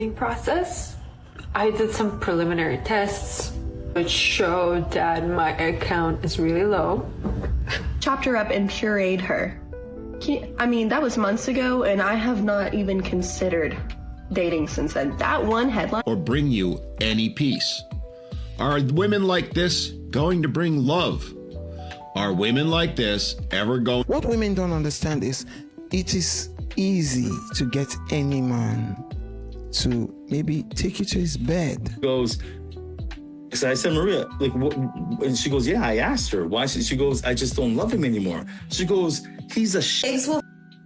process. I did some preliminary tests which showed that my egg count is really low. Chopped her up and pureed her. I mean, that was months ago, and I have not even considered dating since then. That one headline. Or bring you any peace. Are women like this going to bring love? Are women like this ever going? What women don't understand is it is easy to get any man to maybe take you to his bed. Goes, so I said, Maria, like, what? And she goes, yeah, I asked her. Why? She goes, I just don't love him anymore. She goes, he's a Eggs will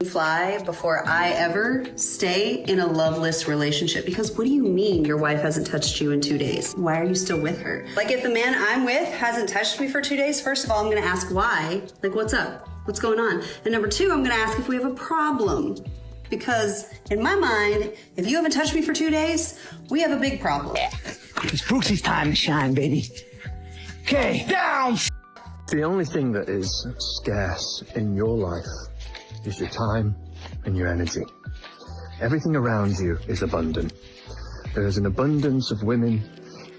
fly before I ever stay in a loveless relationship. Because what do you mean your wife hasn't touched you in 2 days? Why are you still with her? Like, if the man I'm with hasn't touched me for 2 days, first of all, I'm gonna ask why. Like, what's up? What's going on? And number two, I'm gonna ask if we have a problem. Because in my mind, if you haven't touched me for 2 days, we have a big problem. It's Brooksy's time to shine, baby. Okay, down! The only thing that is scarce in your life is your time and your energy. Everything around you is abundant. There is an abundance of women,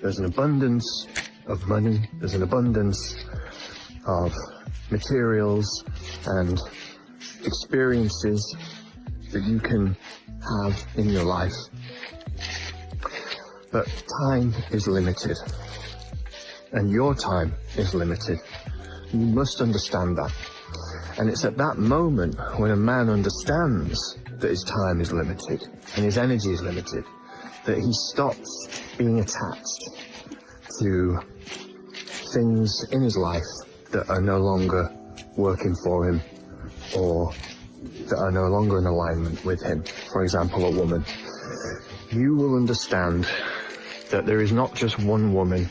there's an abundance of money, there's an abundance of materials and experiences that you can have in your life. But time is limited, and your time is limited. You must understand that. And it's at that moment when a man understands that his time is limited and his energy is limited, that he stops being attached to things in his life that are no longer working for him or that are no longer in alignment with him. For example, a woman. You will understand that there is not just one woman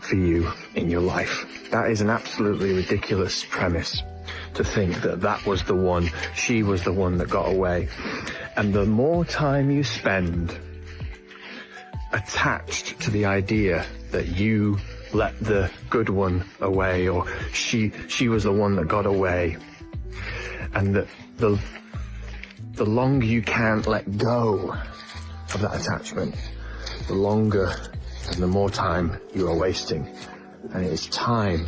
for you in your life. That is an absolutely ridiculous premise to think that that was the one, she was the one that got away. And the more time you spend attached to the idea that you let the good one away, or she was the one that got away, and that the longer you can't let go of that attachment, the longer and the more time you are wasting. And it is time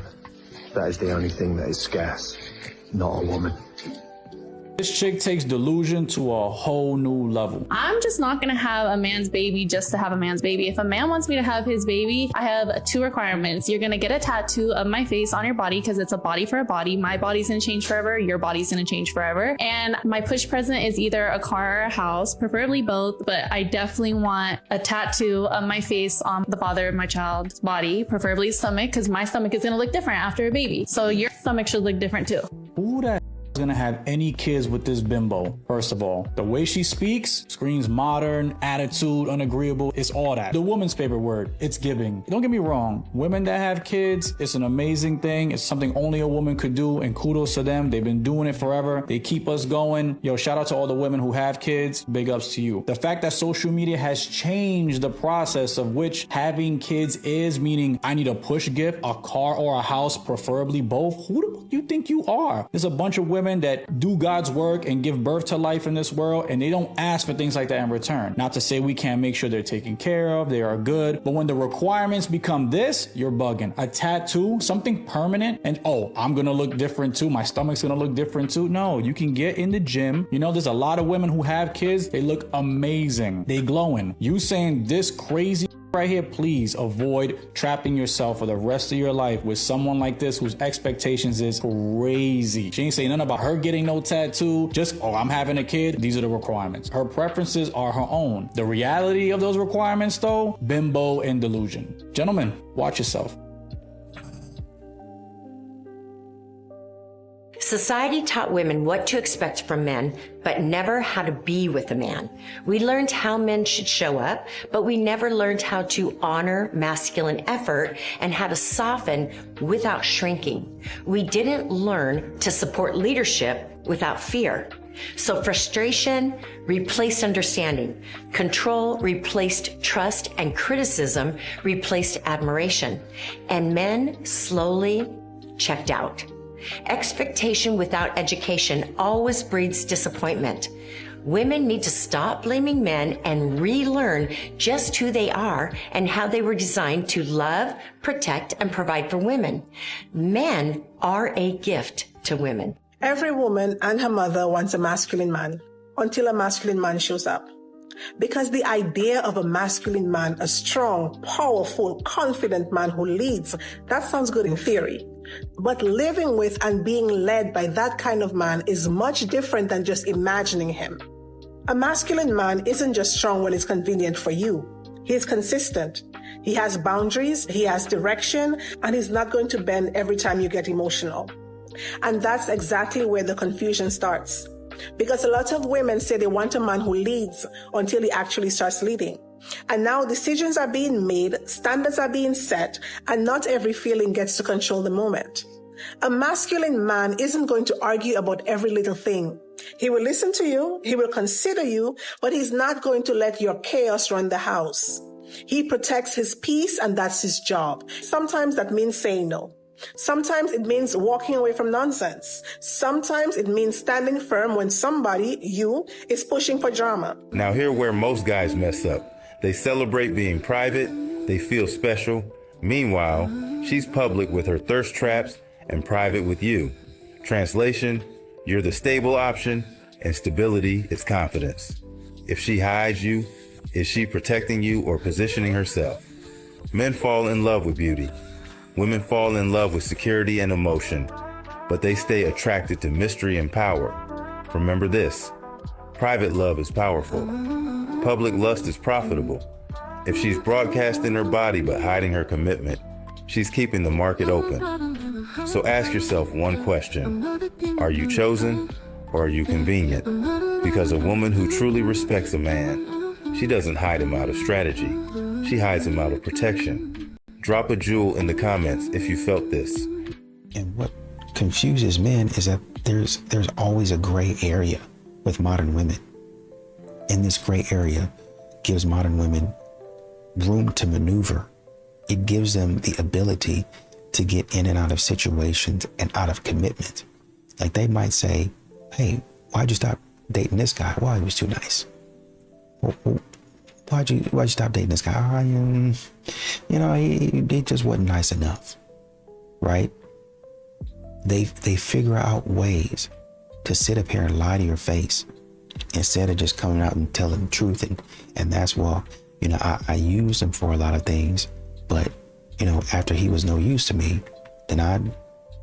that is the only thing that is scarce, not a woman. This chick takes delusion to a whole new level. I'm just not gonna have a man's baby just to have a man's baby. If a man wants me to have his baby, I have 2 requirements. You're gonna get a tattoo of my face on your body because it's a body for a body. My body's gonna change forever, your body's gonna change forever. And my push present is either a car or a house, preferably both, but I definitely want a tattoo of my face on the father of my child's body, preferably stomach, because my stomach is gonna look different after a baby. So your stomach should look different too. Who that gonna have any kids with this bimbo? First of all, the way she speaks screams modern, attitude, unagreeable. It's all that. The woman's favorite word, it's giving. Don't get me wrong, women that have kids, it's an amazing thing. It's something only a woman could do, and kudos to them. They've been doing it forever. They keep us going. Yo, shout out to all the women who have kids. Big ups to you. The fact that social media has changed the process of which having kids is, meaning I need a push gift, a car or a house, preferably both. Who the fuck you think you are? There's a bunch of women that do God's work and give birth to life in this world, and they don't ask for things like that in return. Not to say we can't make sure they're taken care of, they are good, but when the requirements become this, you're bugging. A tattoo, something permanent, and oh, I'm gonna look different too, my stomach's gonna look different too. No, you can get in the gym. You know, there's a lot of women who have kids, they look amazing, they glowing. You saying this crazy right here, please avoid trapping yourself for the rest of your life with someone like this whose expectations is crazy. She ain't saying nothing about her getting no tattoo, just, oh, I'm having a kid. These are the requirements. Her preferences are her own. The reality of those requirements though, bimbo and delusion. Gentlemen, watch yourself. Society taught women what to expect from men, but never how to be with a man. We learned how men should show up, but we never learned how to honor masculine effort and how to soften without shrinking. We didn't learn to support leadership without fear. So frustration replaced understanding, control replaced trust, and criticism replaced admiration. And men slowly checked out. Expectation without education always breeds disappointment. Women need to stop blaming men and relearn just who they are and how they were designed to love, protect, and provide for women. Men are a gift to women. Every woman and her mother wants a masculine man until a masculine man shows up. Because the idea of a masculine man, a strong, powerful, confident man who leads, that sounds good in theory. But living with and being led by that kind of man is much different than just imagining him. A masculine man isn't just strong when it's convenient for you. He's consistent. He has boundaries, he has direction, and he's not going to bend every time you get emotional. And that's exactly where the confusion starts. Because a lot of women say they want a man who leads until he actually starts leading. And now decisions are being made, standards are being set, and not every feeling gets to control the moment. A masculine man isn't going to argue about every little thing. He will listen to you, he will consider you, but he's not going to let your chaos run the house. He protects his peace, and that's his job. Sometimes that means saying no. Sometimes it means walking away from nonsense. Sometimes it means standing firm when somebody, you, is pushing for drama. Now here where most guys mess up. They celebrate being private, they feel special. Meanwhile, she's public with her thirst traps and private with you. Translation, you're the stable option and stability is confidence. If she hides you, is she protecting you or positioning herself? Men fall in love with beauty. Women fall in love with security and emotion, but they stay attracted to mystery and power. Remember this, private love is powerful. Public lust is profitable. If she's broadcasting her body but hiding her commitment, she's keeping the market open. So ask yourself one question. Are you chosen or are you convenient? Because a woman who truly respects a man, she doesn't hide him out of strategy. She hides him out of protection. Drop a jewel in the comments if you felt this. And what confuses men is that there's always a gray area with modern women. And this gray area gives modern women room to maneuver. It gives them the ability to get in and out of situations and out of commitment. Like they might say, hey, why'd you stop dating this guy? Well, he was too nice. Why'd you stop dating this guy? He just wasn't nice enough, right? They figure out ways to sit up here and lie to your face instead of just coming out and telling the truth. And that's I used him for a lot of things, but after he was no use to me, then I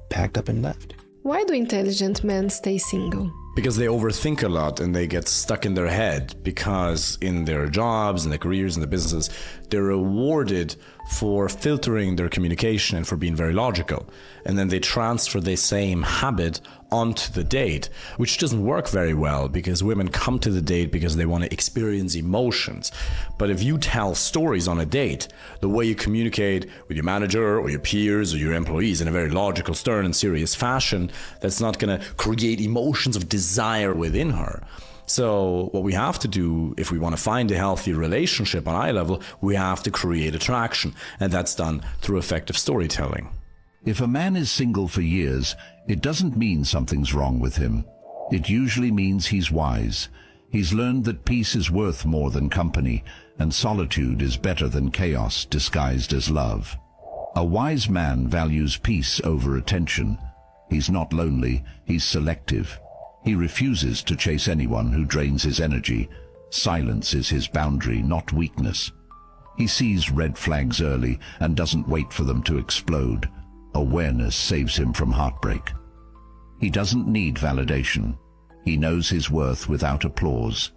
packed up and left. Why do intelligent men stay single? Because they overthink a lot and they get stuck in their head, because in their jobs and their careers and the businesses, they're rewarded for filtering their communication and for being very logical. And then they transfer the same habit onto the date, which doesn't work very well because women come to the date because they want to experience emotions. But if you tell stories on a date, the way you communicate with your manager or your peers or your employees in a very logical, stern and serious fashion, that's not going to create emotions of desire within her. So what we have to do if we want to find a healthy relationship on eye level, we have to create attraction. And that's done through effective storytelling. If a man is single for years, it doesn't mean something's wrong with him. It usually means he's wise. He's learned that peace is worth more than company, and solitude is better than chaos disguised as love. A wise man values peace over attention. He's not lonely, he's selective. He refuses to chase anyone who drains his energy. Silence is his boundary, not weakness. He sees red flags early and doesn't wait for them to explode. Awareness saves him from heartbreak. He doesn't need validation. He knows his worth without applause.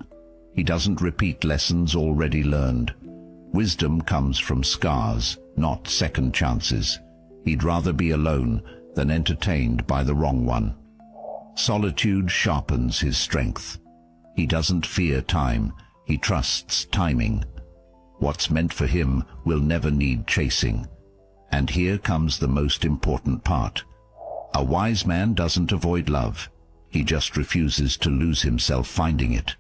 He doesn't repeat lessons already learned. Wisdom comes from scars, not second chances. He'd rather be alone than entertained by the wrong one. Solitude sharpens his strength. He doesn't fear time. He trusts timing. What's meant for him will never need chasing. And here comes the most important part. A wise man doesn't avoid love. He just refuses to lose himself finding it.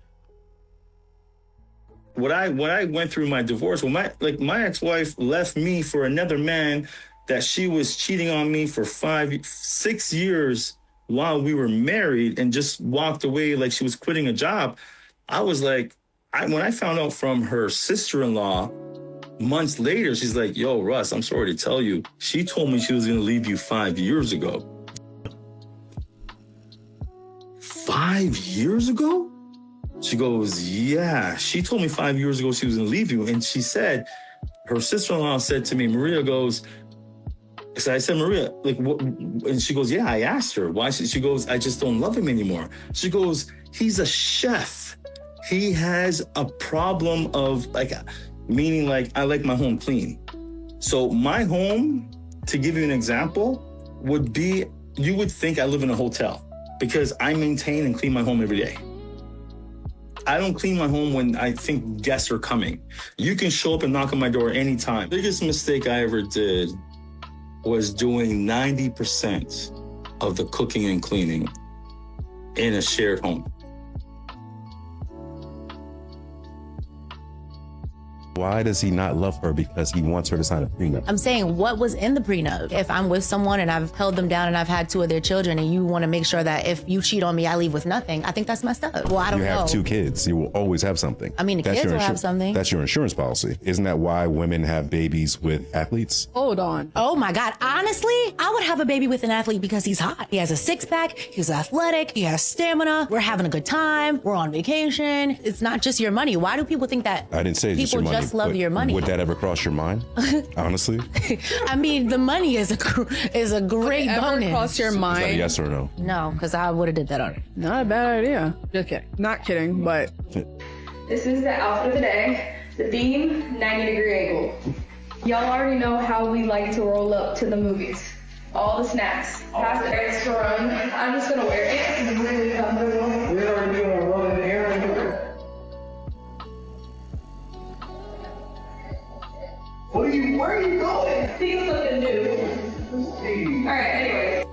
When I went through my divorce, when my ex-wife left me for another man that she was cheating on me for 6 years while we were married and just walked away like she was quitting a job, I was like, when I found out from her sister-in-law months later, she's like, yo, Russ, I'm sorry to tell you. She told me she was going to leave you 5 years ago. 5 years ago? She goes, yeah. She told me 5 years ago she was going to leave you. And she said, her sister-in-law said to me, Maria goes, so I said, Maria, like, what? And she goes, yeah, I asked her. Why? She goes, I just don't love him anymore. She goes, he's a chef. He has a problem of like, meaning like, I like my home clean. So my home, to give you an example, would be, you would think I live in a hotel because I maintain and clean my home every day. I don't clean my home when I think guests are coming. You can show up and knock on my door anytime. The biggest mistake I ever did was doing 90% of the cooking and cleaning in a shared home. Why does he not love her? Because he wants her to sign a prenup. I'm saying, what was in the prenup? If I'm with someone and I've held them down and I've had 2 of their children and you want to make sure that if you cheat on me, I leave with nothing, I think that's messed up. Well, I don't know. You have 2 kids. You will always have something. I mean, the kids will have something. That's your insurance policy. Isn't that why women have babies with athletes? Hold on. Oh my God. Honestly, I would have a baby with an athlete because he's hot. He has a 6-pack. He's athletic. He has stamina. We're having a good time. We're on vacation. It's not just your money. Why do people think that I didn't say people just love your money? Would that ever cross your mind? Honestly? I mean, the money is a great bonus. Cross your mind? Is that a yes or no? No, because I would have did that already. Not a bad idea. Just kidding. Not kidding, but. This is the outfit of the day. The theme, 90-degree angle. Y'all already know how we like to roll up to the movies. All the snacks. Pass the extra run. I'm just gonna wear it. It's really comfortable. We're already doing a roll in the air. Where are you going? Things looking new. All right, anyways.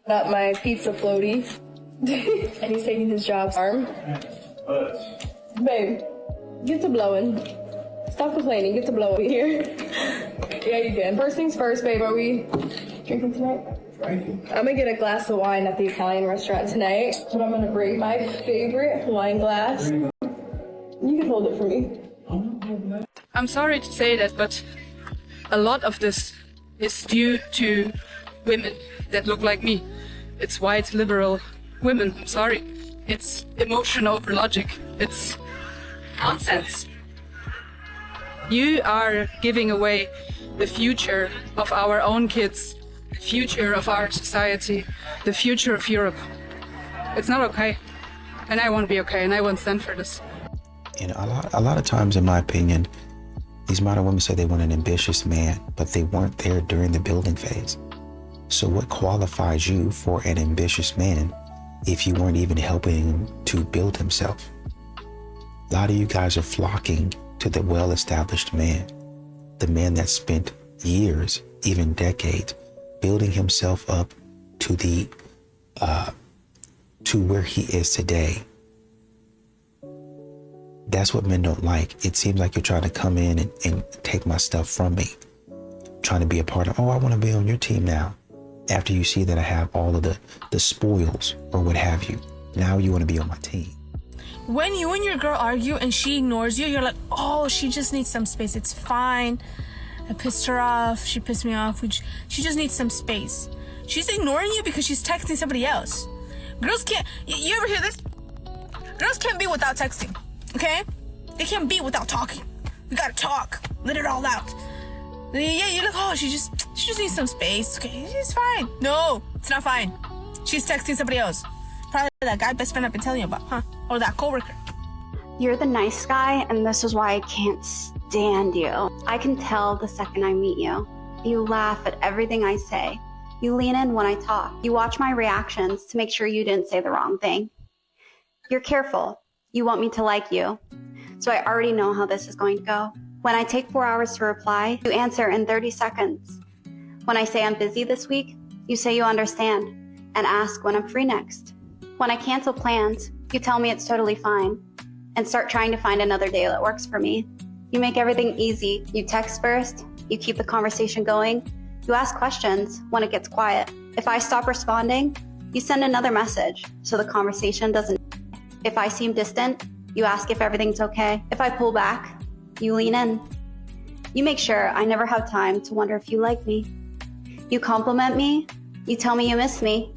Got my pizza floaty. And he's taking his job's arm. Babe, get to blowing. Stop complaining, get to blowing here. Yeah, you can. First things first, babe, are we drinking tonight? I'm gonna get a glass of wine at the Italian restaurant tonight, but I'm gonna bring my favorite wine glass. You can hold it for me. I'm sorry to say that, but a lot of this is due to women that look like me. It's white, liberal women, I'm sorry. It's emotion over logic. It's nonsense. You are giving away the future of our own kids, the future of our society, the future of Europe. It's not okay. And I won't be okay, and I won't stand for this. You know, a lot of times, in my opinion, these modern women say they want an ambitious man, but they weren't there during the building phase. So what qualifies you for an ambitious man if you weren't even helping him to build himself? A lot of you guys are flocking to the well-established man, the man that spent years, even decades, building himself up to the to where he is today. That's what men don't like. It seems like you're trying to come in and take my stuff from me, trying to be a part of, oh, I want to be on your team now. After you see that I have all of the spoils or what have you, now you want to be on my team. When you and your girl argue and she ignores you, you're like, oh, she just needs some space. It's fine. I pissed her off. She pissed me off. She just needs some space. She's ignoring you because she's texting somebody else. Girls can't, you ever hear this? Girls can't be without texting, okay? They can't be without talking. We gotta talk. Let it all out. Yeah, you're like, oh, she just needs some space. Okay, it's fine. No, it's not fine. She's texting somebody else. Probably that guy best friend I've been telling you about, huh? Or that coworker. You're the nice guy, and this is why I can't stand you. I can tell the second I meet you. You laugh at everything I say. You lean in when I talk. You watch my reactions to make sure you didn't say the wrong thing. You're careful. You want me to like you. So I already know how this is going to go. When I take 4 hours to reply, you answer in 30 seconds. When I say I'm busy this week, you say you understand and ask when I'm free next. When I cancel plans, you tell me it's totally fine. and start trying to find another day that works for me. You make everything easy. You text first, you keep the conversation going, you ask questions when it gets quiet. If I stop responding, you send another message so the conversation doesn't. If I seem distant, you ask if everything's okay. If I pull back, you lean in. You make sure I never have time to wonder if you like me. You compliment me, you tell me you miss me.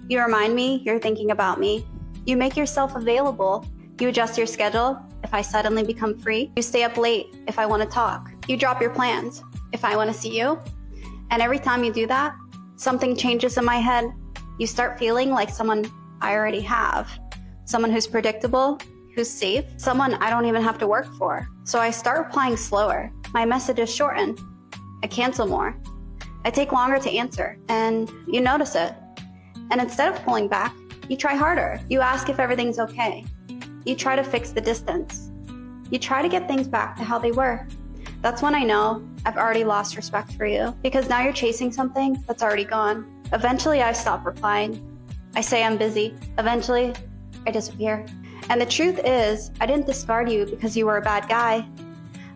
You remind me you're thinking about me. You make yourself available. You adjust your schedule if I suddenly become free. You stay up late if I want to talk. You drop your plans if I want to see you. And every time you do that, something changes in my head. You start feeling like someone I already have. Someone who's predictable, who's safe, someone I don't even have to work for. So I start replying slower. My messages shorten. I cancel more. I take longer to answer, and you notice it. And instead of pulling back, you try harder. You ask if everything's okay. You try to fix the distance. You try to get things back to how they were. That's when I know I've already lost respect for you, because now you're chasing something that's already gone. Eventually, I stop replying. I say I'm busy. Eventually, I disappear. And the truth is, I didn't discard you because you were a bad guy.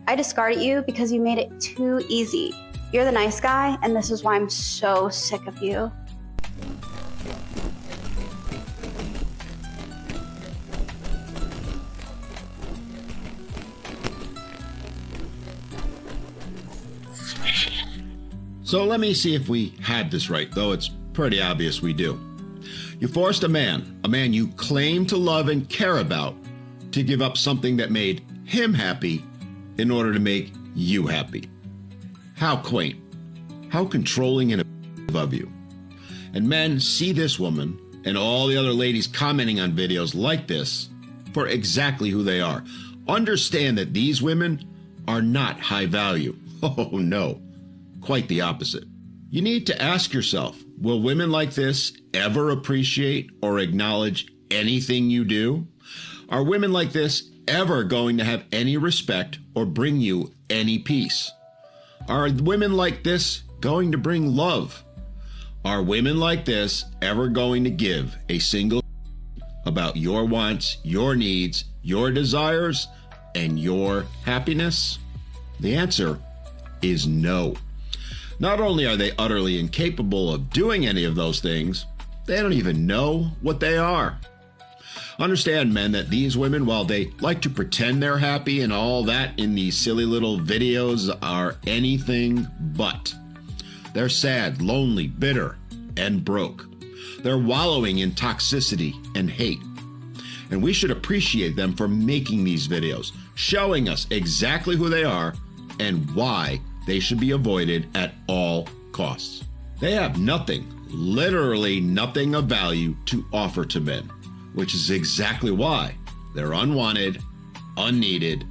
I discarded you because you made it too easy. You're the nice guy, and this is why I'm so sick of you. So let me see if we had this right, though it's pretty obvious we do. You forced a man you claim to love and care about, to give up something that made him happy in order to make you happy. How quaint. How controlling and of you. And men see this woman and all the other ladies commenting on videos like this for exactly who they are. Understand that these women are not high value. Oh no, quite the opposite. You need to ask yourself, will women like this ever appreciate or acknowledge anything you do? Are women like this ever going to have any respect or bring you any peace? Are women like this going to bring love? Are women like this ever going to give a single about your wants, your needs, your desires, and your happiness? The answer is no. Not only are they utterly incapable of doing any of those things, they don't even know what they are. Understand, men, that these women, while they like to pretend they're happy and all that in these silly little videos, are anything but. They're sad, lonely, bitter, and broke. They're wallowing in toxicity and hate. And we should appreciate them for making these videos, showing us exactly who they are and why they should be avoided at all costs. They have nothing, literally nothing of value to offer to men, which is exactly why they're unwanted, unneeded,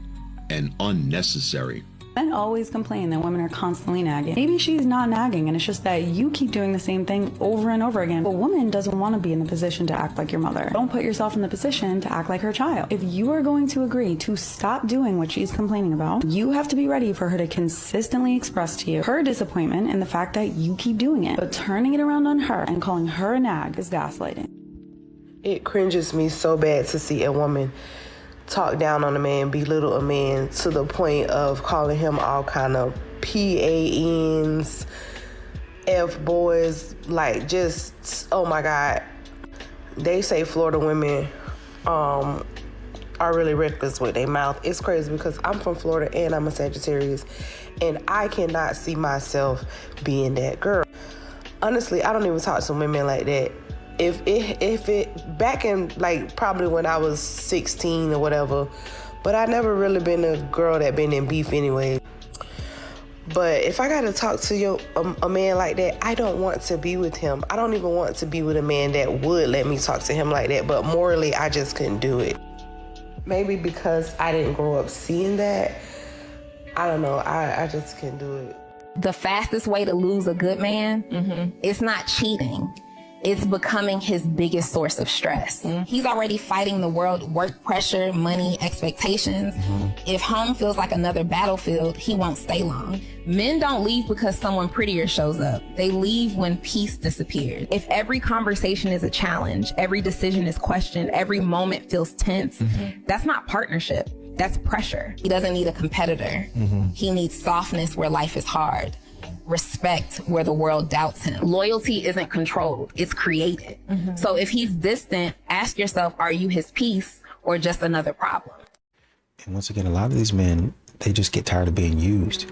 and unnecessary. Men always complain that women are constantly nagging. Maybe she's not nagging and it's just that you keep doing the same thing over and over again. A woman doesn't want to be in the position to act like your mother. Don't put yourself in the position to act like her child. If you are going to agree to stop doing what she's complaining about, you have to be ready for her to consistently express to you her disappointment in the fact that you keep doing it. But turning it around on her and calling her a nag is gaslighting. It cringes me so bad to see a woman talk down on a man, belittle a man to the point of calling him all kind of PANs, F-boys, like just, oh my God. They say Florida women are really reckless with their mouth. It's crazy because I'm from Florida and I'm a Sagittarius and I cannot see myself being that girl. Honestly, I don't even talk to women like that. If it back in like probably when I was 16 or whatever, but I never really been a girl that been in beef anyway. But if I gotta talk to a man like that, I don't want to be with him. I don't even want to be with a man that would let me talk to him like that, but morally I just couldn't do it. Maybe because I didn't grow up seeing that. I don't know, I just couldn't do it. The fastest way to lose a good man, it's not cheating. it's becoming his biggest source of stress. He's already fighting the world, work pressure, money, expectations. If home feels like another battlefield, he won't stay long. Men don't leave because someone prettier shows up. They leave when peace disappears. If every conversation is a challenge, every decision is questioned, every moment feels tense, that's not partnership. That's pressure. He doesn't need a competitor. He needs softness where life is hard. Respect where the world doubts him. Loyalty isn't controlled, it's created. So if he's distant, ask yourself, are you his piece or just another problem? And once again, a lot of these men, they just get tired of being used.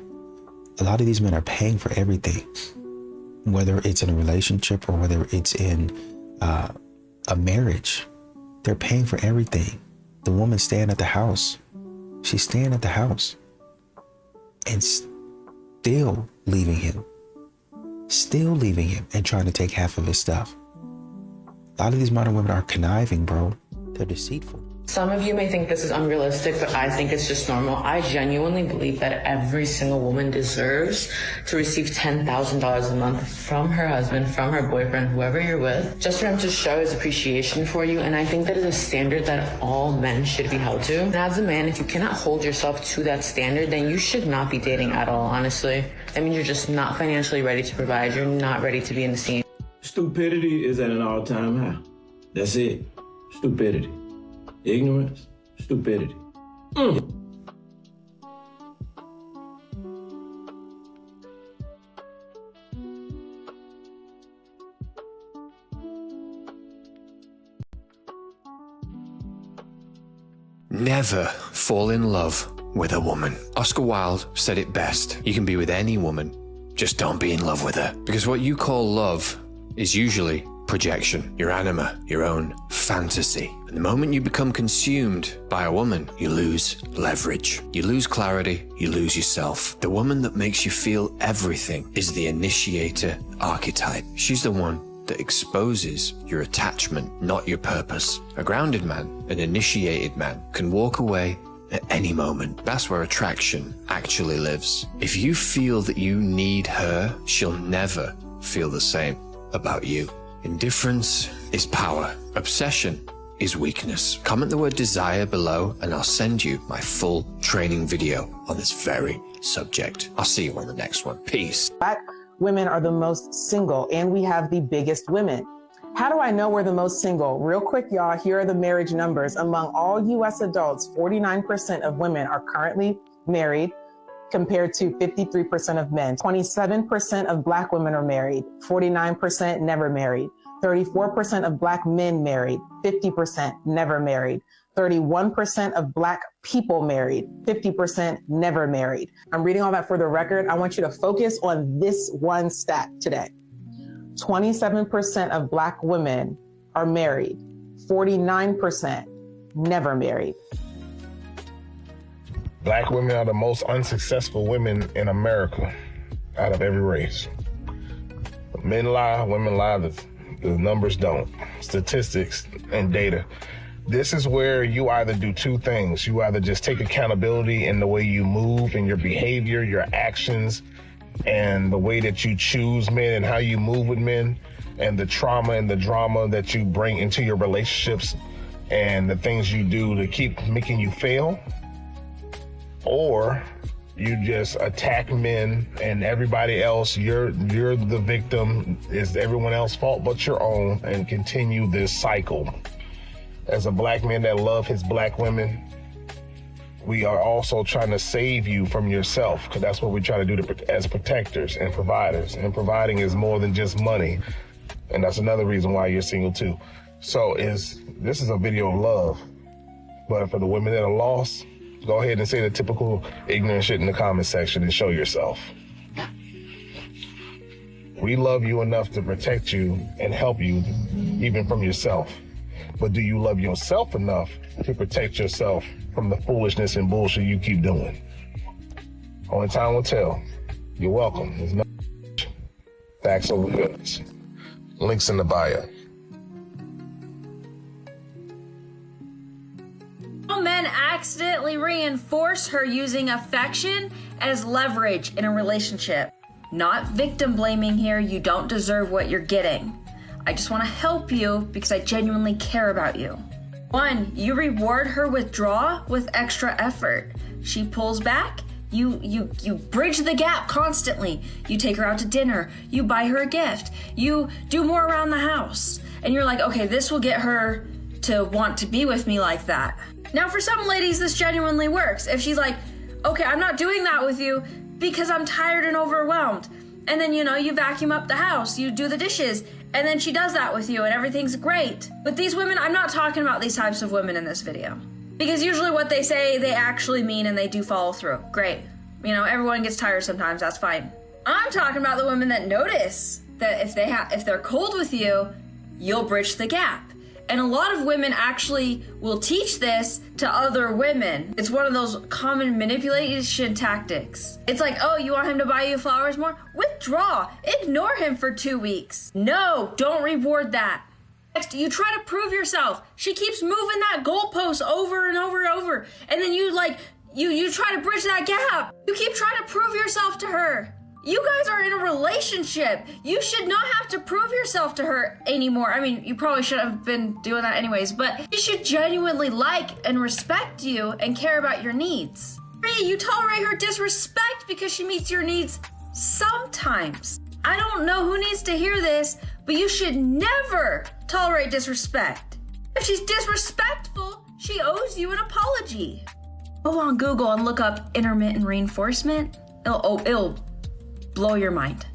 A lot of these men are paying for everything, whether it's in a relationship or whether it's in a marriage. They're paying for everything. The woman's staying at the house. She's staying at the house and still leaving him and trying to take half of his stuff. A lot of these modern women are conniving, bro. They're deceitful. Some of you may think this is unrealistic, but I think it's just normal. I genuinely believe that every single woman deserves to receive $10,000 a month from her husband, from her boyfriend, whoever you're with, just for him to show his appreciation for you. And I think that is a standard that all men should be held to. And as a man, if you cannot hold yourself to that standard, then you should not be dating at all, honestly. That means you're just not financially ready to provide. You're not ready to be in the scene. Stupidity is at an all-time high. That's it. Stupidity. Ignorance, stupidity. Never fall in love with a woman. Oscar Wilde said it best. You can be with any woman, just don't be in love with her. Because what you call love is usually projection, your anima, your own fantasy. And the moment you become consumed by a woman, you lose leverage. You lose clarity, you lose yourself. The woman that makes you feel everything is the initiator archetype. She's the one that exposes your attachment, not your purpose. A grounded man, an initiated man, can walk away at any moment. That's where attraction actually lives. If you feel that you need her, she'll never feel the same about you. Indifference is power. Obsession is weakness. Comment the word desire below and I'll send you my full training video on this very subject. I'll see you on the next one. Peace. Black women are the most single and we have the biggest women. How do I know we're the most single? Real quick, y'all, here are the marriage numbers. Among all US adults, 49% of women are currently married, compared to 53% of men. 27% of Black women are married, 49% never married. 34% of Black men married, 50% never married. 31% of Black people married, 50% never married. I'm reading all that for the record. I want you to focus on this one stat today. 27% of Black women are married, 49% never married. Black women are the most unsuccessful women in America out of every race. Men lie, women lie, the numbers don't. Statistics and data. This is where you either do two things. You either just take accountability in the way you move and your behavior, your actions, and the way that you choose men and how you move with men, and the trauma and the drama that you bring into your relationships and the things you do to keep making you fail. Or you just attack men and everybody else, you're the victim, is everyone else's fault but your own, and continue this cycle. As a Black man that love his Black women, we are also trying to save you from yourself, because that's what we try to do as protectors and providers. And providing is more than just money. And that's another reason why you're single too. So this is a video of love. But for the women that are lost, go ahead and say the typical ignorant shit in the comment section and show yourself. We love you enough to protect you and help you even from yourself. But do you love yourself enough to protect yourself from the foolishness and bullshit you keep doing? Only time will tell. You're welcome. There's no facts over goods. Links in the bio. Men accidentally reinforce her using affection as leverage in a relationship. Not victim blaming here, you don't deserve what you're getting. I just want to help you because I genuinely care about you. 1, you reward her withdrawal with extra effort. She pulls back, you bridge the gap constantly. You take her out to dinner, you buy her a gift, you do more around the house. And you're like, okay, this will get her to want to be with me like that. Now for some ladies, this genuinely works. If she's like, okay, I'm not doing that with you because I'm tired and overwhelmed. And then, you vacuum up the house, you do the dishes, and then she does that with you and everything's great. But these women, I'm not talking about these types of women in this video. Because usually what they say, they actually mean and they do follow through. Great. Everyone gets tired sometimes, that's fine. I'm talking about the women that notice that if they're cold with you, you'll bridge the gap. And a lot of women actually will teach this to other women. It's one of those common manipulation tactics. It's like, oh, you want him to buy you flowers more? Withdraw. Ignore him for 2 weeks. No, don't reward that. Next, you try to prove yourself. She keeps moving that goalpost over and over and over. And then you try to bridge that gap. You keep trying to prove yourself to her. You guys are in a relationship. You should not have to prove yourself to her anymore. I mean, you probably shouldn't have been doing that anyways, but she should genuinely like and respect you and care about your needs. 3, you tolerate her disrespect because she meets your needs sometimes. I don't know who needs to hear this, but you should never tolerate disrespect. If she's disrespectful, she owes you an apology. Go on Google and look up intermittent reinforcement. It'll blow your mind.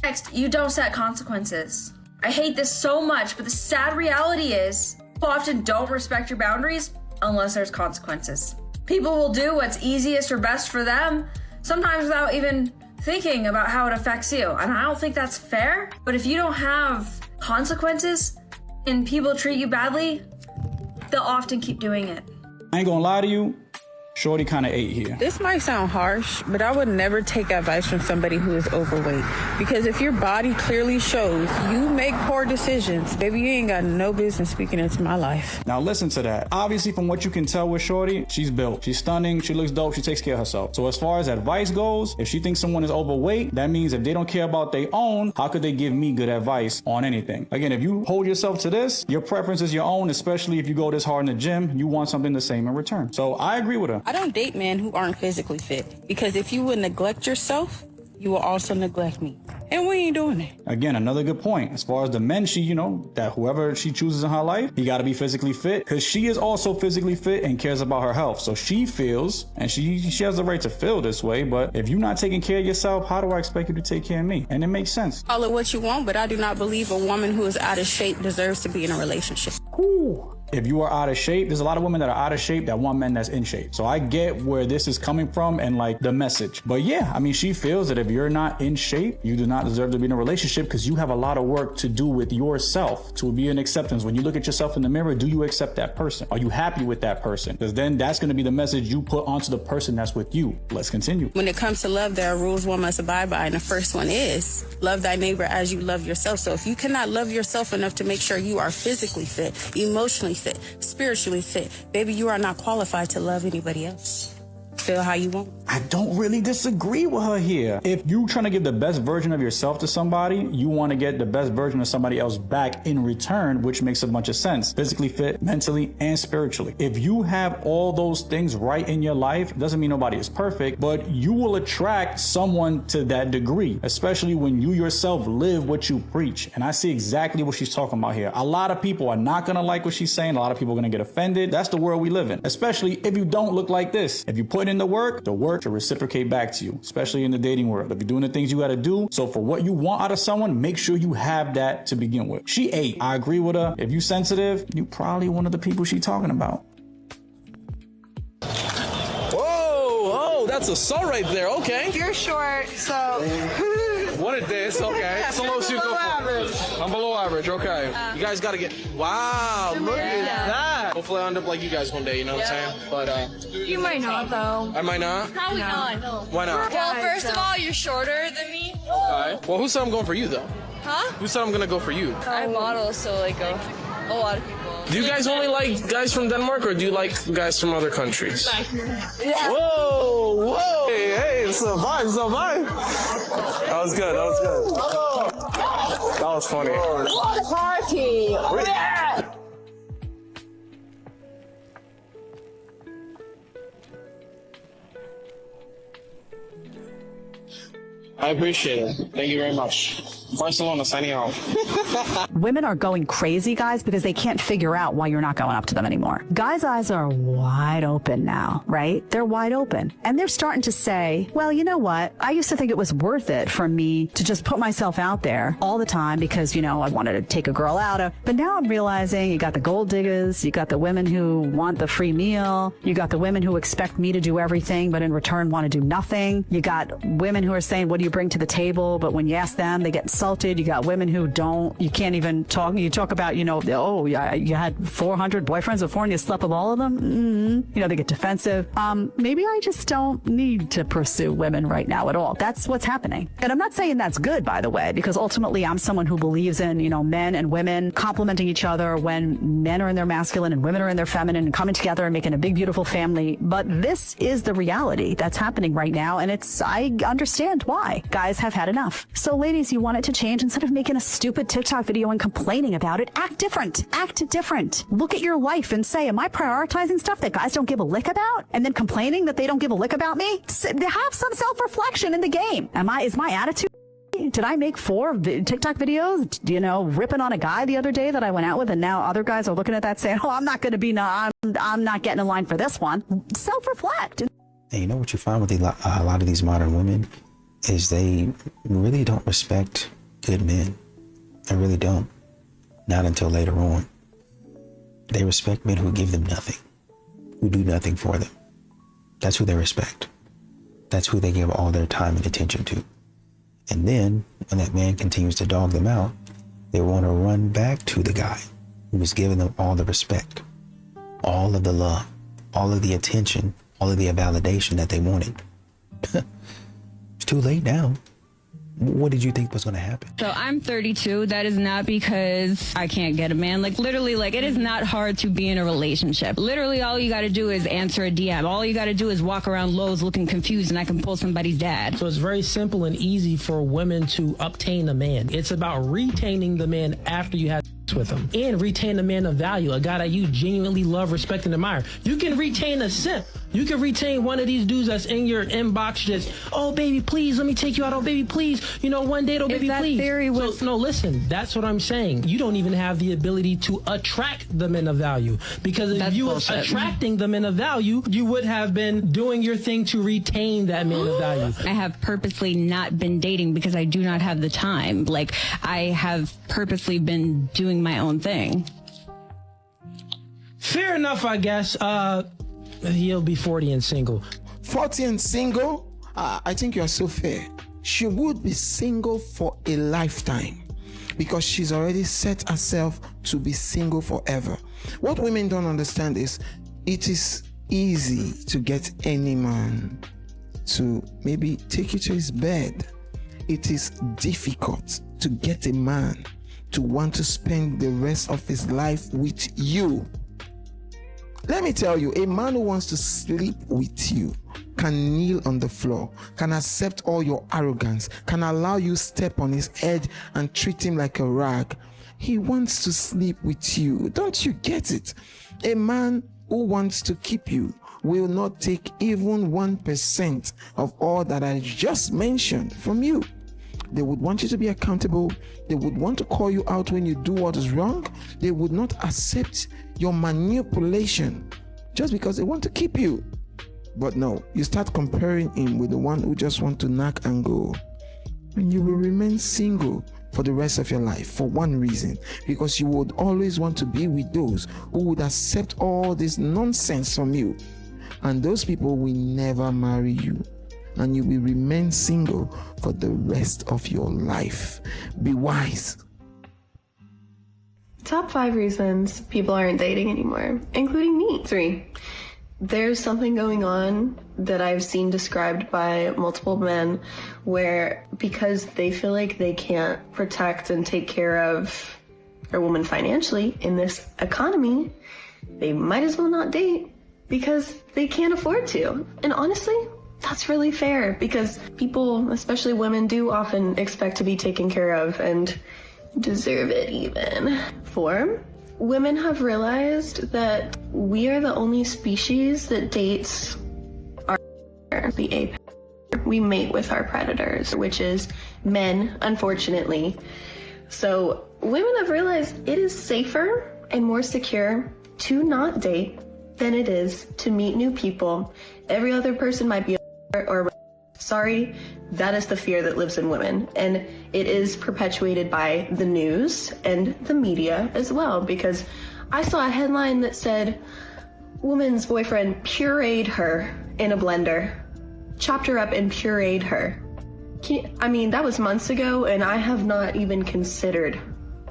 Next, you don't set consequences. I hate this so much, but the sad reality is people often don't respect your boundaries unless there's consequences. People will do what's easiest or best for them, sometimes without even thinking about how it affects you. And I don't think that's fair, but if you don't have consequences and people treat you badly, they'll often keep doing it. I ain't gonna lie to you. Shorty kind of ate here. This might sound harsh, but I would never take advice from somebody who is overweight. Because if your body clearly shows you make poor decisions, baby, you ain't got no business speaking into my life. Now listen to that. Obviously, from what you can tell with Shorty, she's built. She's stunning. She looks dope. She takes care of herself. So as far as advice goes, if she thinks someone is overweight, that means if they don't care about their own, how could they give me good advice on anything? Again, if you hold yourself to this, your preference is your own, especially if you go this hard in the gym, you want something the same in return. So I agree with her. I don't date men who aren't physically fit because if you would neglect yourself, you will also neglect me. And we ain't doing it. Again, another good point. As far as the men, that whoever she chooses in her life, he got to be physically fit because she is also physically fit and cares about her health. So she feels, and she has the right to feel this way, but if you're not taking care of yourself, how do I expect you to take care of me? And it makes sense. Call it what you want, but I do not believe a woman who is out of shape deserves to be in a relationship. Ooh. If you are out of shape, there's a lot of women that are out of shape that want men that's in shape. So I get where this is coming from and the message. But yeah, I mean, she feels that if you're not in shape, you do not deserve to be in a relationship because you have a lot of work to do with yourself to be an acceptance. When you look at yourself in the mirror, do you accept that person? Are you happy with that person? Because then that's going to be the message you put onto the person that's with you. Let's continue. When it comes to love, there are rules one must abide by. And the first one is love thy neighbor as you love yourself. So if you cannot love yourself enough to make sure you are physically fit, emotionally fit, spiritually fit, baby, you are not qualified to love anybody else. Feel how you want. I don't really disagree with her here. If you're trying to give the best version of yourself to somebody, you want to get the best version of somebody else back in return, which makes a bunch of sense. Physically fit, mentally, and spiritually. If you have all those things right in your life, doesn't mean nobody is perfect, but you will attract someone to that degree, especially when you yourself live what you preach. And I see exactly what she's talking about here. A lot of people are not going to like what she's saying. A lot of people are going to get offended. That's the world we live in, especially if you don't look like this. If you put in the work should reciprocate back to you, especially in the dating world. If you're doing the things you got to do, so for what you want out of someone, make sure you have that to begin with. She ate. I agree with her. If you sensitive, you probably one of the people she talking about. Whoa, that's assault right there. Okay. You're short, so. What it is, okay. That's the lowest you go for. Average. I'm below average, okay. You guys gotta get, wow, look at that. Hopefully I'll end up like you guys one day, you know what I'm saying? But, you might not, though. I might not? Probably not. Why not? Well, first of all, you're shorter than me. Okay. Well, who said I'm going for you, though? Huh? Who said I'm gonna go for you? I model, so, like, a lot of people. Do you guys only like guys from Denmark, or do you like guys from other countries? Yeah. Whoa, whoa. Hey, it's a vibe, it's a vibe. was good. That was good. That was funny. Party! Yeah! I appreciate it. Thank you very much. Barcelona signing off. Women are going crazy, guys, because they can't figure out why you're not going up to them anymore. Guys' eyes are wide open now, right? They're wide open. And they're starting to say, well, you know what? I used to think it was worth it for me to just put myself out there all the time because, you know, I wanted to take a girl out. But now I'm realizing you got the gold diggers, you got the women who want the free meal, you got the women who expect me to do everything, but in return want to do nothing. You got women who are saying, what do you bring to the table? But when you ask them, they get insulted. You got women who don't. You can't even talk. You talk about, you know, oh, yeah, you had 400 boyfriends before and you slept with all of them. You know, they get defensive. Maybe I just don't need to pursue women right now at all. That's what's happening. And I'm not saying that's good, by the way, because ultimately I'm someone who believes in, you know, men and women complementing each other when men are in their masculine and women are in their feminine and coming together and making a big, beautiful family. But this is the reality that's happening right now. And I understand why. Guys have had enough. So ladies, you want it to change? Instead of making a stupid TikTok video and complaining about it, act different. Act different. Look at your life and say, am I prioritizing stuff that guys don't give a lick about? And then complaining that they don't give a lick about me? Have some self-reflection in the game. Is my attitude? Did I make 4 TikTok videos, you know, ripping on a guy the other day that I went out with, and now other guys are looking at that saying, oh, I'm not going to be, I'm not getting in line for this one. Self-reflect. And you know what you find with a lot of these modern women is they really don't respect good men. They really don't. Not until later on. They respect men who give them nothing, who do nothing for them. That's who they respect. That's who they give all their time and attention to. And then when that man continues to dog them out, they want to run back to the guy who was giving them all the respect, all of the love, all of the attention, all of the validation that they wanted. It's too late now. What did you think was going to happen? So I'm 32. That is not because I can't get a man. Like literally, like it is not hard to be in a relationship. Literally, all you got to do is answer a DM. All you got to do is walk around Lowe's looking confused and I can pull somebody's dad. So it's very simple and easy for women to obtain a man. It's about retaining the man after you have with him and retain a man of value, a guy that you genuinely love, respect, and admire. You can retain a simp. You can retain one of these dudes that's in your inbox just, oh baby please let me take you out, oh baby please, you know, one date, oh baby please. Theory was... So, no, listen, that's what I'm saying. You don't even have the ability to attract the men of value, because if you were attracting the men of value, you would have been doing your thing to retain that man of value. I have purposely not been dating because I do not have the time. Like I have purposely been doing my own thing. Fair enough, I guess. He'll be 40 and single. 40 and single? I think you are so fair. She would be single for a lifetime because she's already set herself to be single forever. What women don't understand is it is easy to get any man to maybe take you to his bed. It is difficult to get a man to want to spend the rest of his life with you. Let me tell you, a man who wants to sleep with you can kneel on the floor, can accept all your arrogance, can allow you step on his head and treat him like a rag. He wants to sleep with you. Don't you get it? A man who wants to keep you will not take even 1% of all that I just mentioned from you. They would want you to be accountable. They would want to call you out when you do what is wrong. They would not accept your manipulation just because they want to keep you. But no, you start comparing him with the one who just want to knock and go. And you will remain single for the rest of your life for one reason, because you would always want to be with those who would accept all this nonsense from you. And those people will never marry you. And you will remain single for the rest of your life. Be wise. Top 5 reasons people aren't dating anymore, including me. 3. There's something going on that I've seen described by multiple men where because they feel like they can't protect and take care of a woman financially in this economy, they might as well not date because they can't afford to. And honestly, that's really fair because people, especially women, do often expect to be taken care of and deserve it even. 4, women have realized that we are the only species that dates the apex. We mate with our predators, which is men, unfortunately. So women have realized it is safer and more secure to not date than it is to meet new people. Every other person might be or sorry, that is the fear that lives in women. And it is perpetuated by the news and the media as well, because I saw a headline that said, woman's boyfriend pureed her in a blender, chopped her up and pureed her. I mean, that was months ago, and I have not even considered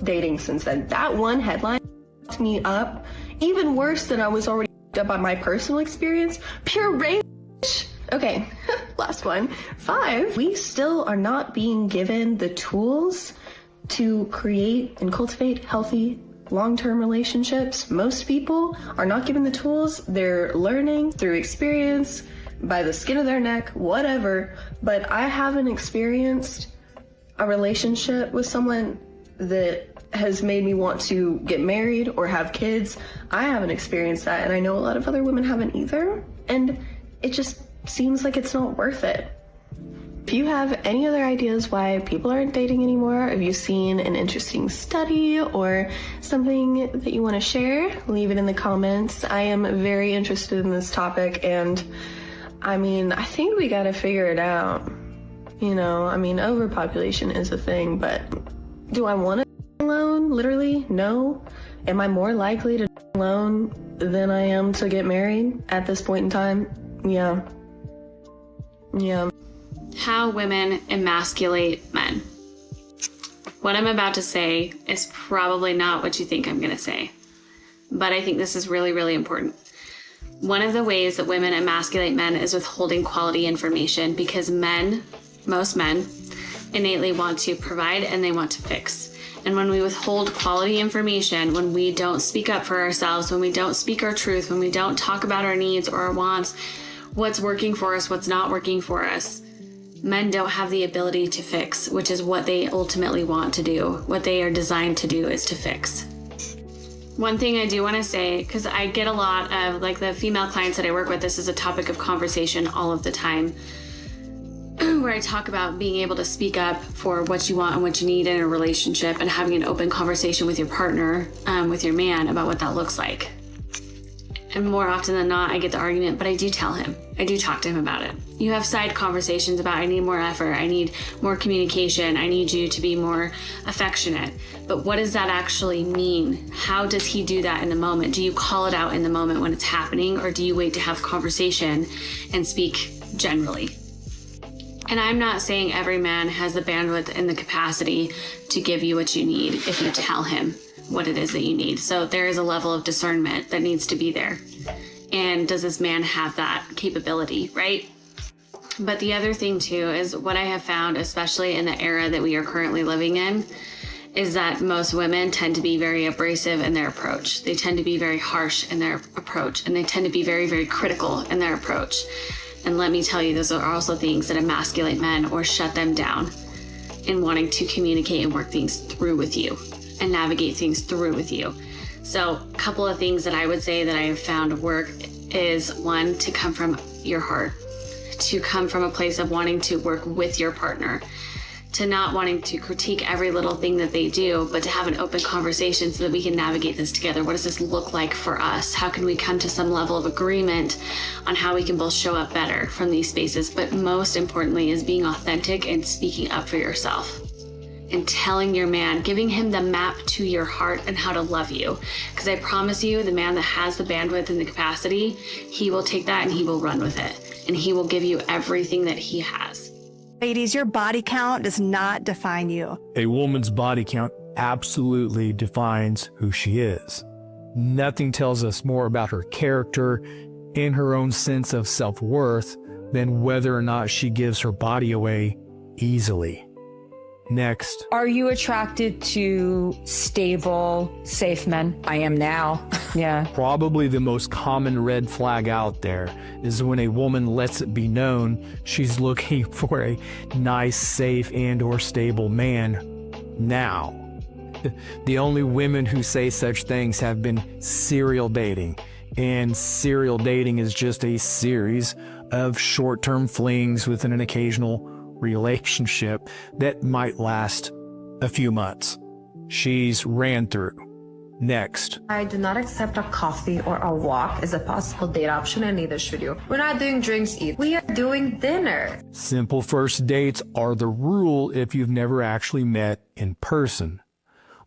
dating since then. That one headline fucked me up even worse than I was already up by my personal experience. Pureed. Okay, last one. 5, we still are not being given the tools to create and cultivate healthy long-term relationships. Most people are not given the tools. They're learning through experience, by the skin of their neck, whatever. But I haven't experienced a relationship with someone that has made me want to get married or have kids. I haven't experienced that, and I know a lot of other women haven't either. And it just seems like it's not worth it. If you have any other ideas why people aren't dating anymore, have you seen an interesting study or something that you want to share, leave it in the comments. I am very interested in this topic, and I mean, I think we gotta figure it out. You know, I mean, overpopulation is a thing, but do I want to alone? Literally, no. Am I more likely to alone than I am to get married at this point in time? Yeah. How women emasculate men. What I'm about to say is probably not what you think I'm going to say, but I think this is really, really important. One of the ways that women emasculate men is withholding quality information, because men, most men, innately want to provide and they want to fix. And when we withhold quality information, when we don't speak up for ourselves, when we don't speak our truth, when we don't talk about our needs or our wants, what's working for us, what's not working for us, men don't have the ability to fix, which is what they ultimately want to do. What they are designed to do is to fix. One thing I do want to say, because I get a lot of, like, the female clients that I work with, this is a topic of conversation all of the time, where I talk about being able to speak up for what you want and what you need in a relationship and having an open conversation with your partner, with your man, about what that looks like. And more often than not, I get the argument, but I do tell him. I do talk to him about it. You have side conversations about, I need more effort, I need more communication, I need you to be more affectionate. But what does that actually mean? How does he do that in the moment? Do you call it out in the moment when it's happening, or do you wait to have conversation and speak generally? And I'm not saying every man has the bandwidth and the capacity to give you what you need if you tell him what it is that you need. So there is a level of discernment that needs to be there. And does this man have that capability, right? But the other thing too is what I have found, especially in the era that we are currently living in, is that most women tend to be very abrasive in their approach. They tend to be very harsh in their approach, and they tend to be very, very critical in their approach. And let me tell you, those are also things that emasculate men or shut them down in wanting to communicate and work things through with you and navigate things through with you. So a couple of things that I would say that I have found work is, one, to come from your heart, to come from a place of wanting to work with your partner, to not wanting to critique every little thing that they do, but to have an open conversation so that we can navigate this together. What does this look like for us? How can we come to some level of agreement on how we can both show up better from these spaces? But most importantly is being authentic and speaking up for yourself and telling your man, giving him the map to your heart and how to love you. Because I promise you, the man that has the bandwidth and the capacity, he will take that and he will run with it. And he will give you everything that he has. Ladies, your body count does not define you. A woman's body count absolutely defines who she is. Nothing tells us more about her character and her own sense of self-worth than whether or not she gives her body away easily. Next. Are you attracted to stable, safe men? I am now. Yeah. Probably the most common red flag out there is when a woman lets it be known she's looking for a nice, safe, and/or stable man now. The only women who say such things have been serial dating, and serial dating is just a series of short-term flings within an occasional relationship that might last a few months. She's ran through. Next. I do not accept a coffee or a walk as a possible date option, and neither should you. We're not doing drinks either. We are doing dinner. Simple first dates are the rule if you've never actually met in person.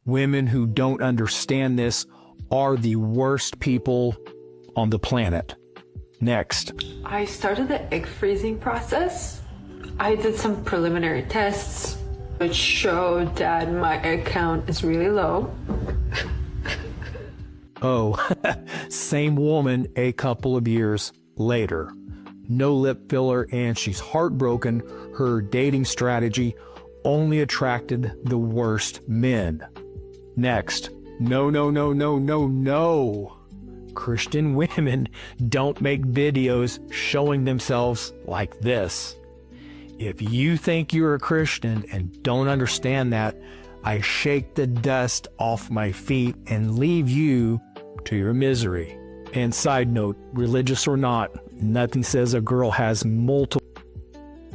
Women who don't understand this are the worst people on the planet. Next. I started the egg freezing process. I did some preliminary tests, which showed that my egg count is really low. Oh, same woman a couple of years later. No lip filler, and she's heartbroken. Her dating strategy only attracted the worst men. Next. No. Christian women don't make videos showing themselves like this. If you think you're a Christian and don't understand that, I shake the dust off my feet and leave you to your misery. And side note, religious or not, nothing says a girl has multiple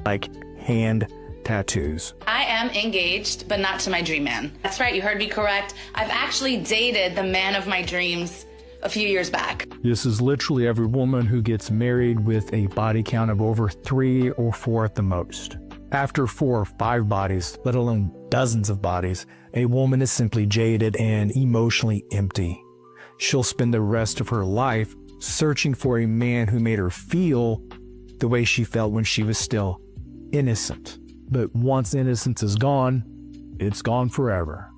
like hand tattoos. I am engaged, but not to my dream man. That's right, you heard me correct. I've actually dated the man of my dreams a few years back. This is literally every woman who gets married with a body count of over 3 or 4 at the most. After 4 or 5 bodies, let alone dozens of bodies, a woman is simply jaded and emotionally empty. She'll spend the rest of her life searching for a man who made her feel the way she felt when she was still innocent. But once innocence is gone, it's gone forever.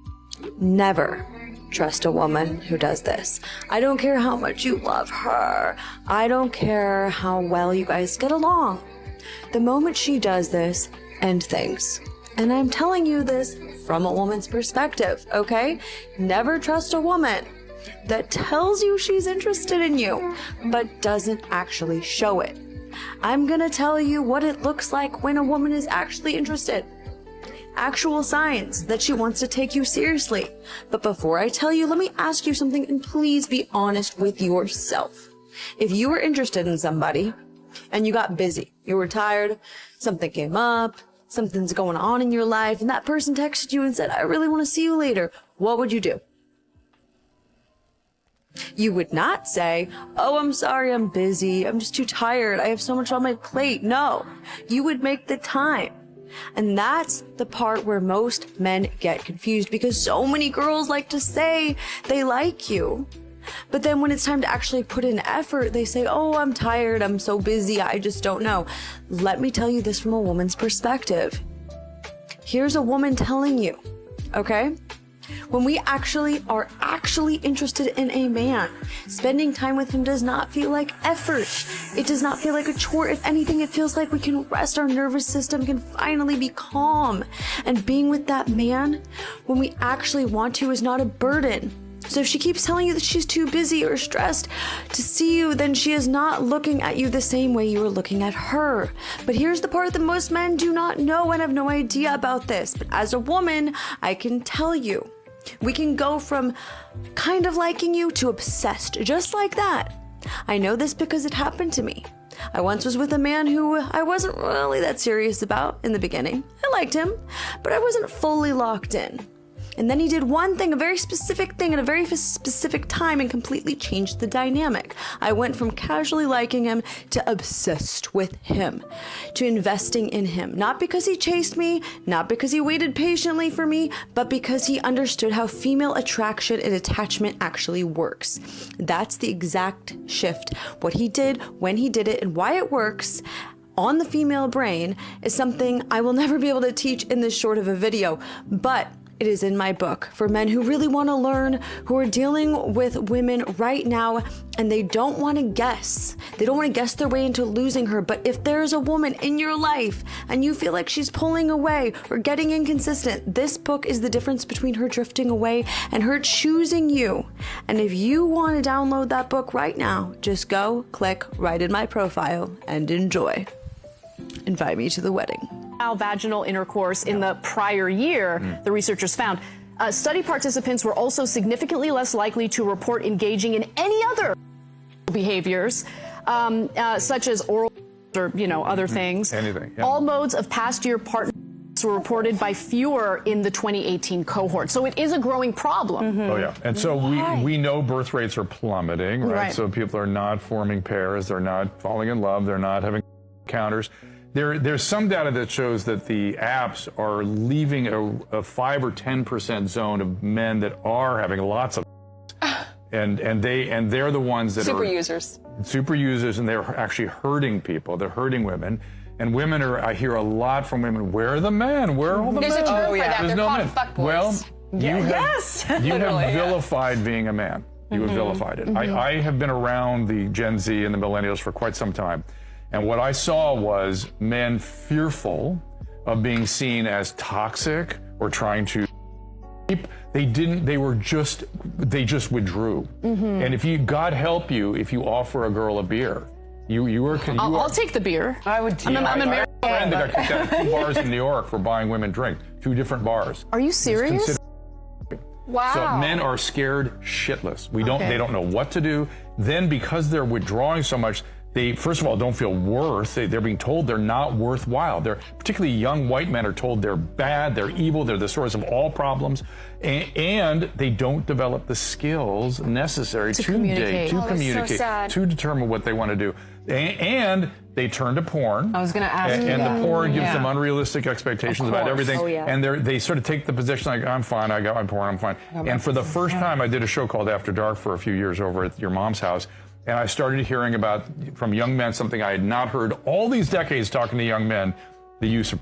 Never trust a woman who does this. I don't care how much you love her. I don't care how well you guys get along. The moment she does this, end things. And I'm telling you this from a woman's perspective, okay? Never trust a woman that tells you she's interested in you, but doesn't actually show it. I'm gonna tell you what it looks like when a woman is actually interested. Actual signs that she wants to take you seriously. But before I tell you, let me ask you something, and please be honest with yourself. If you were interested in somebody and you got busy, you were tired, something came up, something's going on in your life, and that person texted you and said, I really want to see you later, what would you do? You would not say, oh, I'm sorry, I'm busy, I'm just too tired, I have so much on my plate. No, you would make the time. And that's the part where most men get confused, because so many girls like to say they like you. But then when it's time to actually put in effort, they say, oh, I'm tired, I'm so busy, I just don't know. Let me tell you this from a woman's perspective. Here's a woman telling you, okay? When we actually are interested in a man, spending time with him does not feel like effort. It does not feel like a chore. If anything, it feels like we can rest, our nervous system can finally be calm. And being with that man, when we actually want to, is not a burden. So if she keeps telling you that she's too busy or stressed to see you, then she is not looking at you the same way you are looking at her. But here's the part that most men do not know and have no idea about this. But as a woman, I can tell you, we can go from kind of liking you to obsessed, just like that. I know this because it happened to me. I once was with a man who I wasn't really that serious about in the beginning. I liked him, but I wasn't fully locked in. And then he did one thing, a very specific thing at a very specific time, and completely changed the dynamic. I went from casually liking him to obsessed with him, to investing in him. Not because he chased me, not because he waited patiently for me, but because he understood how female attraction and attachment actually works. That's the exact shift. What he did, when he did it, and why it works on the female brain is something I will never be able to teach in this short of a video. But It is in my book for men who really want to learn, who are dealing with women right now, and they don't want to guess. They don't want to guess their way into losing her. But if there's a woman in your life and you feel like she's pulling away or getting inconsistent, this book is the difference between her drifting away and her choosing you. And if you want to download that book right now, just go, click right in my profile, and enjoy. Invite me to the wedding. Vaginal intercourse in the prior year, the researchers found. Study participants were also significantly less likely to report engaging in any other behaviors, such as oral or, other things. Anything. Yeah. All modes of past year partners were reported by fewer in the 2018 cohort. So it is a growing problem. Oh, yeah. And so we know birth rates are plummeting, right? So people are not forming pairs. They're not falling in love. They're not having encounters. There's some data that shows that the apps are leaving a 5 or 10% zone of men that are having lots of, and they're the ones that super are users, and they're actually hurting people. They're hurting women. And women I hear a lot from women, where are the men? Where are all the men? There's a term for that. There's They're no called men. fuckboys. Well, you have yeah. vilified being a man. You have vilified it. I have been around the Gen Z and the millennials for quite some time. And what I saw was men fearful of being seen as toxic or trying to. They just withdrew. And if you, God help you, if you offer a girl a beer, I'll take the beer. I would too. I'm I have a friend that got kicked out of 2 bars in New York for buying women drink. 2 different bars. Are you serious? Wow. So men are scared shitless. They don't know what to do. Then because they're withdrawing so much, they, first of all, don't feel worth. They're being told they're not worthwhile. They're particularly young white men are told they're bad, they're evil, they're the source of all problems, and they don't develop the skills necessary to date, to communicate, to determine what they want to do. And they turn to porn. I was going to ask you and that. the porn gives them unrealistic expectations about everything. Oh, yeah. And they sort of take the position like, I'm fine, I got my porn, I'm fine. And for the first time, I did a show called After Dark for a few years over at your mom's house. And I started hearing about, from young men, something I had not heard all these decades talking to young men, the use of.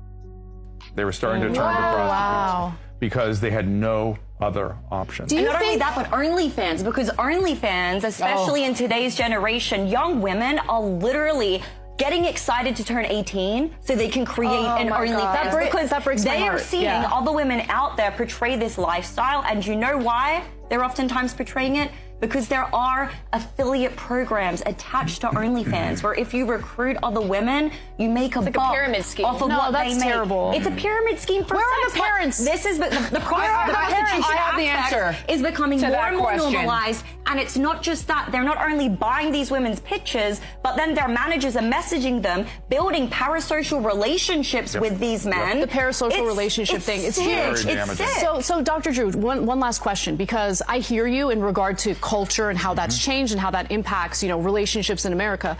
They were starting to turn to prostitutes because they had no other option. And not only that, but OnlyFans, because OnlyFans, especially in today's generation, young women are literally getting excited to turn 18 so they can create an OnlyFans because that breaks my they are heart. seeing other women out there portray this lifestyle, and you know why they're oftentimes portraying it? Because there are affiliate programs attached to OnlyFans where if you recruit other women, you make a buck like a pyramid scheme. off of what they make. Terrible. It's a pyramid scheme for Where are sex. the parents? This is the prostitution I have the aspect answer is becoming to more that and more question. normalized. And it's not just that. They're not only buying these women's pictures, but then their managers are messaging them, building parasocial relationships with these men. The parasocial relationship thing is huge. It's sick. So Dr. Drew, one last question, because I hear you in regard to culture and how that's changed and how that impacts, relationships in America.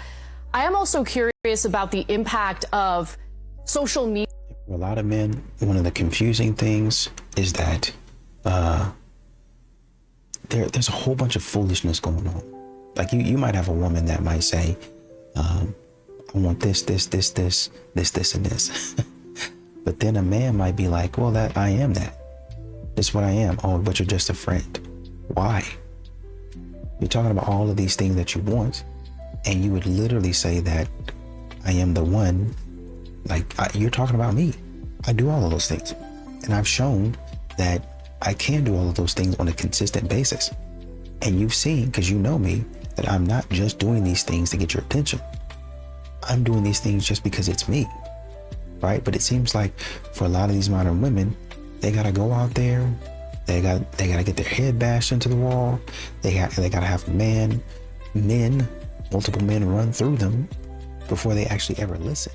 I am also curious about the impact of social media. For a lot of men, one of the confusing things is that there's a whole bunch of foolishness going on. Like you might have a woman that might say, I want this, and this. But then a man might be like, well, I am that. This is what I am. Oh, but you're just a friend. Why? You're talking about all of these things that you want, and you would literally say that I am the one. You're talking about me. I do all of those things. And I've shown that I can do all of those things on a consistent basis. And you've seen, because you know me, that I'm not just doing these things to get your attention. I'm doing these things just because it's me, right? But it seems like for a lot of these modern women, they gotta go out there, they gotta get their head bashed into the wall, they gotta have multiple men run through them before they actually ever listen.